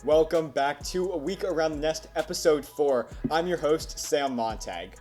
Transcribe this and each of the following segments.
Welcome back to A Week Around the Nest, Episode 4. I'm your host, Sam Montag.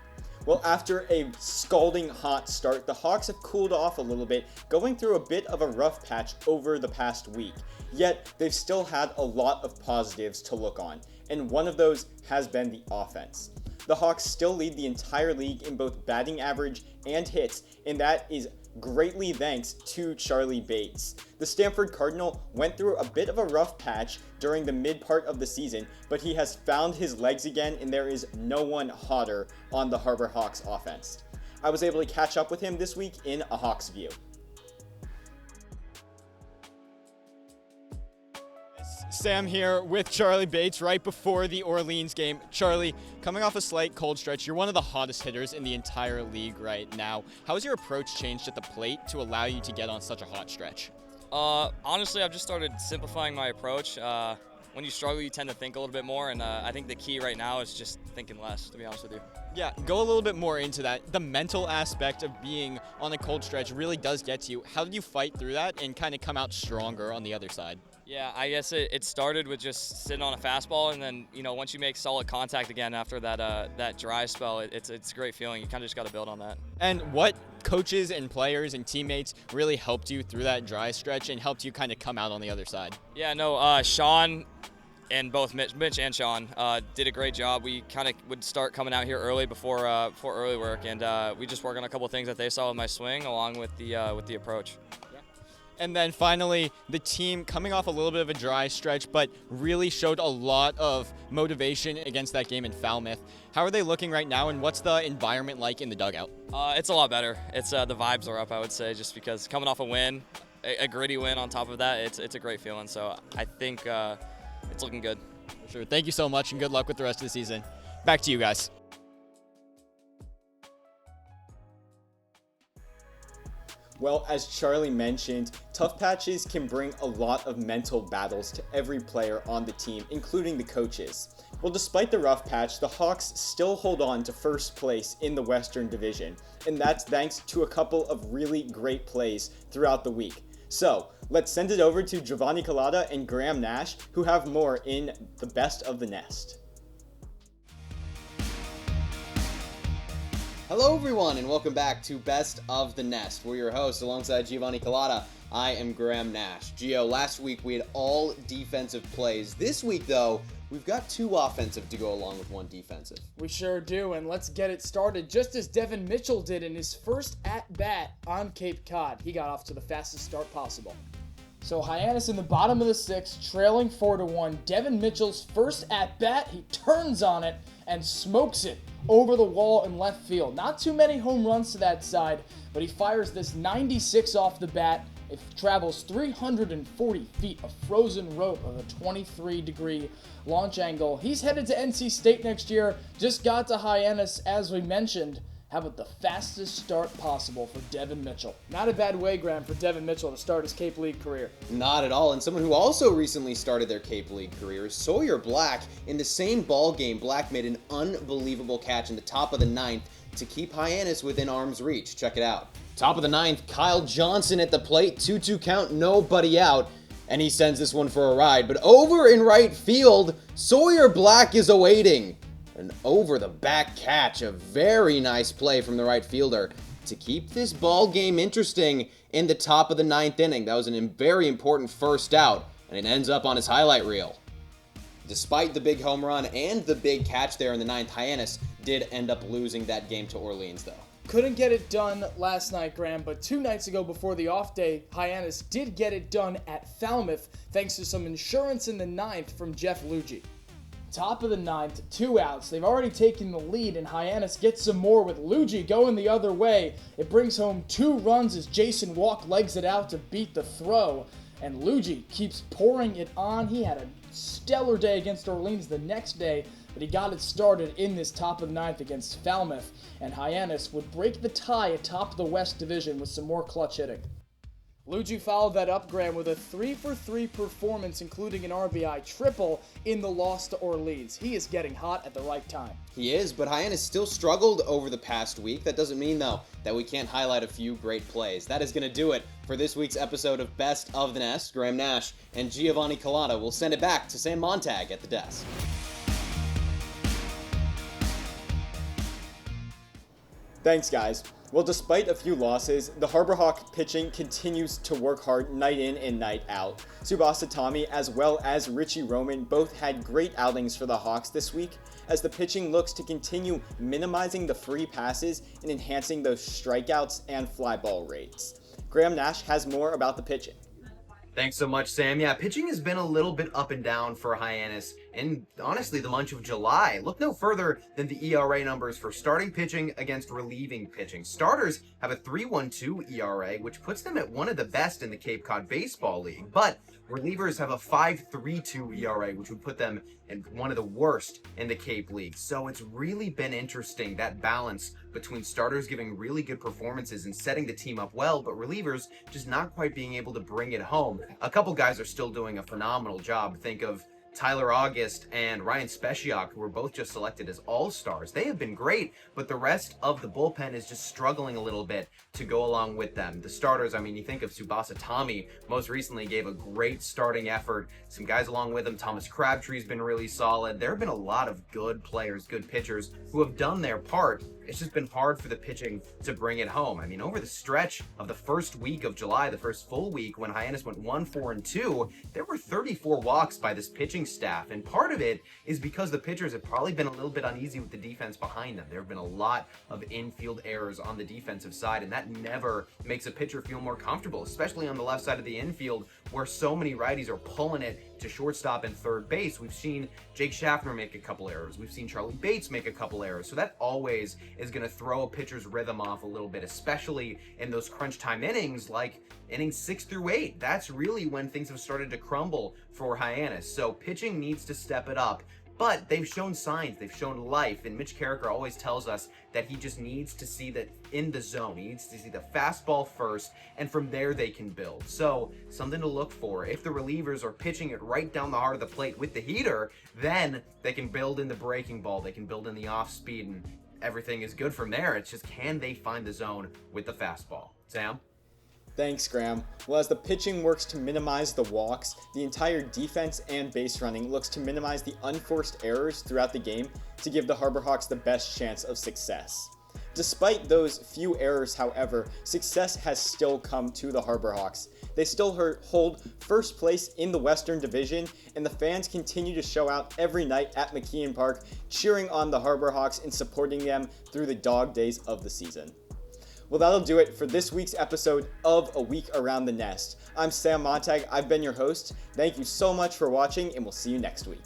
Well, after a scalding hot start, the Hawks have cooled off a little bit, going through a bit of a rough patch over the past week. Yet, they've still had a lot of positives to look on, and one of those has been the offense. The Hawks still lead the entire league in both batting average and hits, and that is greatly thanks to Charlie Bates. The Stanford Cardinal went through a bit of a rough patch during the mid part of the season, but he has found his legs again, and there is no one hotter on the Harbor Hawks offense. I was able to catch up with him this week in a Hawks View. Sam here with Charlie Bates right before the Orleans game. Charlie, coming off a slight cold stretch, you're one of the hottest hitters in the entire league right now. How has your approach changed at the plate to allow you to get on such a hot stretch? Honestly, I've just started simplifying my approach. When you struggle, you tend to think a little bit more, and I think the key right now is just thinking less, to be honest with you. Yeah, go a little bit more into that. The mental aspect of being on a cold stretch really does get to you. How did you fight through that and kind of come out stronger on the other side? Yeah, I guess it started with just sitting on a fastball, and then once you make solid contact again after that dry spell, it's a great feeling. You kind of just got to build on that. And what coaches and players and teammates really helped you through that dry stretch and helped you kind of come out on the other side? Yeah, no, Sean and both Mitch and Sean did a great job. We kind of would start coming out here early before early work, and we just work on a couple things that they saw with my swing, along with the approach. And then finally, the team coming off a little bit of a dry stretch, but really showed a lot of motivation against that game in Falmouth. How are they looking right now, and what's the environment like in the dugout? It's a lot better. It's the vibes are up, I would say, just because coming off a win, a gritty win on top of that, it's a great feeling. So I think it's looking good. For sure. Thank you so much, and good luck with the rest of the season. Back to you guys. Well, as Charlie mentioned, tough patches can bring a lot of mental battles to every player on the team, including the coaches. Well, despite the rough patch, the Hawks still hold on to first place in the Western Division, and that's thanks to a couple of really great plays throughout the week. So, let's send it over to Giovanni Collada and Graham Nash, who have more in the Best of the Nest. Hello everyone, and welcome back to Best of the Nest. We're your hosts alongside Giovanni Collada. I am Graham Nash. Gio, last week we had all defensive plays. This week, though, we've got two offensive to go along with one defensive. We sure do, and let's get it started just as Devin Mitchell did in his first at-bat on Cape Cod. He got off to the fastest start possible. So Hyannis in the bottom of the sixth, trailing 4-1. Devin Mitchell's first at-bat, he turns on it and smokes it over the wall in left field. Not too many home runs to that side, but he fires this 96 off the bat. It travels 340 feet of frozen rope of a 23-degree launch angle. He's headed to NC State next year. Just got to Hyannis, as we mentioned. How about the fastest start possible for Devin Mitchell? Not a bad way, Graham, for Devin Mitchell to start his Cape League career. Not at all, and someone who also recently started their Cape League career is Sawyer Black. In the same ball game, Black made an unbelievable catch in the top of the ninth to keep Hyannis within arm's reach. Check it out. Top of the ninth, Kyle Johnson at the plate, 2-2 count, nobody out, and he sends this one for a ride. But over in right field, Sawyer Black is awaiting an over-the-back catch, a very nice play from the right fielder to keep this ball game interesting in the top of the ninth inning. That was a very important first out, and it ends up on his highlight reel. Despite the big home run and the big catch there in the ninth, Hyannis did end up losing that game to Orleans, though. Couldn't get it done last night, Graham, but 2 nights ago before the off day, Hyannis did get it done at Falmouth thanks to some insurance in the ninth from Jeff Luigi. Top of the ninth, 2 outs. They've already taken the lead, and Hyannis gets some more with Luigi going the other way. It brings home 2 runs as Jason Walk legs it out to beat the throw, and Luigi keeps pouring it on. He had a stellar day against Orleans the next day, but he got it started in this top of the ninth against Falmouth, and Hyannis would break the tie atop the West Division with some more clutch hitting. Luigi followed that up, Graham, with a 3-for-3 performance, including an RBI triple in the loss to Orleans. He is getting hot at the right time. He is, but Hyannis still struggled over the past week. That doesn't mean, though, that we can't highlight a few great plays. That is going to do it for this week's episode of Best of the Nest. Graham Nash and Giovanni Collada will send it back to Sam Montag at the desk. Thanks, guys. Well, despite a few losses, the Harbor Hawk pitching continues to work hard night in and night out. Tsubasa Tommy as well as Richie Roman both had great outings for the Hawks this week, as the pitching looks to continue minimizing the free passes and enhancing those strikeouts and fly ball rates. Graham Nash has more about the pitching. Thanks so much, Sam. Yeah, pitching has been a little bit up and down for Hyannis in, honestly, the month of July. Look no further than the ERA numbers for starting pitching against relieving pitching. Starters have a 3.12 ERA, which puts them at one of the best in the Cape Cod Baseball League. But relievers have a 5.32 ERA, which would put them in one of the worst in the Cape League. So it's really been interesting, that balance between starters giving really good performances and setting the team up well, but relievers just not quite being able to bring it home. A couple guys are still doing a phenomenal job. Think of Tyler August and Ryan Speciak, who were both just selected as all-stars. They have been great, but the rest of the bullpen is just struggling a little bit to go along with them. The starters, I mean, you think of Tsubasa Tommy, most recently gave a great starting effort. Some guys along with him, Thomas Crabtree's been really solid. There have been a lot of good players, good pitchers who have done their part. It's just been hard for the pitching to bring it home. I mean, over the stretch of the first week of July, the first full week, when Hyannis went 1-4-2, there were 34 walks by this pitching staff. And part of it is because the pitchers have probably been a little bit uneasy with the defense behind them. There have been a lot of infield errors on the defensive side, and that never makes a pitcher feel more comfortable, especially on the left side of the infield, where so many righties are pulling it to shortstop and third base. We've seen Jake Schaffner make a couple errors. We've seen Charlie Bates make a couple errors. So that always is going to throw a pitcher's rhythm off a little bit, especially in those crunch time innings like innings 6 through 8. That's really when things have started to crumble for Hyannis. So pitching needs to step it up. But they've shown signs, they've shown life, and Mitch Carricker always tells us that he just needs to see that in the zone. He needs to see the fastball first, and from there they can build. So, something to look for. If the relievers are pitching it right down the heart of the plate with the heater, then they can build in the breaking ball, they can build in the off speed, and everything is good from there. It's just, can they find the zone with the fastball? Sam? Thanks, Graham. Well, as the pitching works to minimize the walks, the entire defense and base running looks to minimize the unforced errors throughout the game to give the Harbor Hawks the best chance of success. Despite those few errors, however, success has still come to the Harbor Hawks. They still hold first place in the Western Division, and the fans continue to show out every night at McKeon Park, cheering on the Harbor Hawks and supporting them through the dog days of the season. Well, that'll do it for this week's episode of A Week Around the Nest. I'm Sam Montag. I've been your host. Thank you so much for watching, and we'll see you next week.